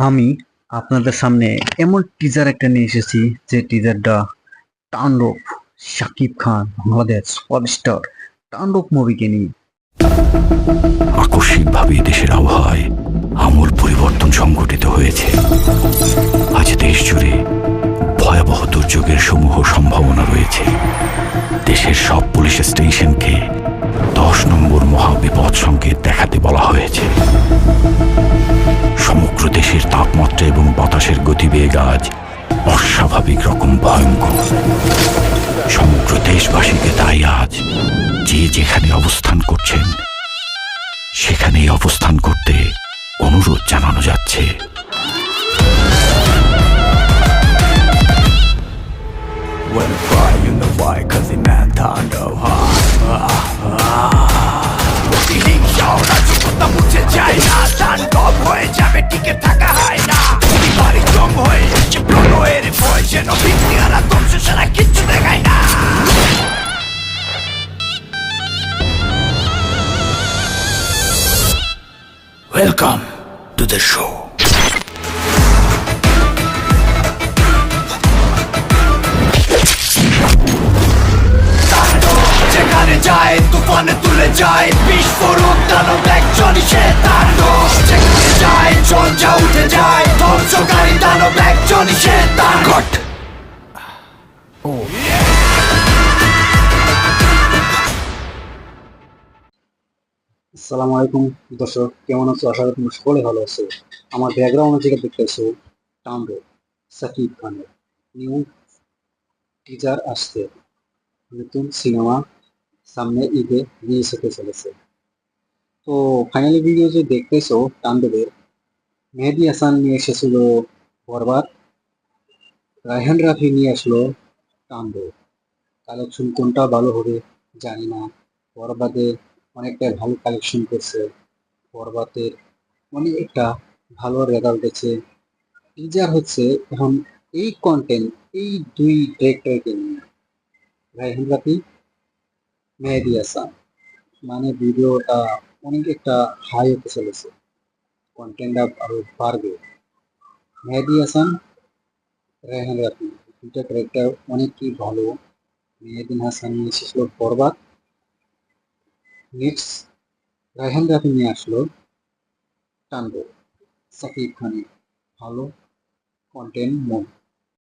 আমি আপনাদের সামনে এমন টিজার একটা নিয়ে এসেছি যে টিজারটা তাণ্ডব শাকিব খান আমাদের সুপারস্টার তাণ্ডব মুভিকে নিয়ে। আকস্মিকভাবে দেশের আবহাওয়ায় আমূল পরিবর্তন সংঘটিত হয়েছে। আজ দেশ জুড়ে ভয়াবহ দুর্যোগের সমূহ সম্ভাবনা রয়েছে। দেশের সব পুলিশ স্টেশনকে 10 নম্বর মহাবিপদ সংকেত দেখাতে বলা হয়েছে। সমগ্র দেশের তাপমাত্রা এবং বাতাসের গতিবেগ আজ অস্বাভাবিক রকম ভয়ঙ্কর। সমগ্র দেশবাসীকে তাই আজ যে যেখানে অবস্থান করছেন সেখানেই অবস্থান করতে অনুরোধ জানানো যাচ্ছে। When I cry, you know why, cause the man taণ্ডব হিংসাওরা যতটা মুছে যায় না, তাণ্ডব হয়ে যাবে, টিকে থাকা হয় না। বাড়ি জম হয়ে যাচ্ছে প্রলয়ের ভয়, যেন বিক্রিয়ারা ধ্বংস ছাড়া কিচ্ছু দেখায় না। Welcome to the show. যেখানে যায় তুফানে তুলে যায়, বিস্ফোরক দানব একজনই সে তাণ্ডব। যেখানে যায় ঝঞ্ঝা উঠে যায়, ধ্বংসকারী দানব একজনই সে তাণ্ডব। আসসালামু আলাইকুম দর্শক, কেমন আছো? আশা করি তোমরা সকলে ভালো আছো। আমার ব্যাকগ্রাউন্ডে যেটা দেখতেছো তাণ্ডব শাকিব খানের নিউ টিজার আসছে, নতুন সিনেমা সামনে ঈদে রিলিজ হতে চলেছে। তো ফাইনালি ভিডিও যে দেখতেছো তাণ্ডবের, মেহেদী হাসান নিয়ে এসেছিল বরবাদ, রায়হান রাফি নিয়ে আসলো তাণ্ডব। কালেকশন কোনটা ভালো হবে জানি না। বরবাদে অনেকটাই ভালো কালেকশন করছে, বরবাদের অনেকটা ভালো রেজাল্ট হচ্ছে। টিজার হচ্ছে এখন এই কন্টেন্ট, এই দুই ডিরেক্টরকে নিয়ে, রায়হান রাফি, মেহেদী হাসান, মানে ভিডিওটা অনেক একটা হাই হতে চলেছে, কন্টেন্টটা আরো বাড়বে। মেহেদী হাসান, রায়হান রাফি দুইটা ক্যারেক্টার অনেকই ভালো। মেহেদী হাসান নিয়ে এসেছিল বরবাদ, নেক্সট রায়হান রাফি নিয়ে আসলো তাণ্ডব। শাকিব খানের ভালো কন্টেন্ট মুভি।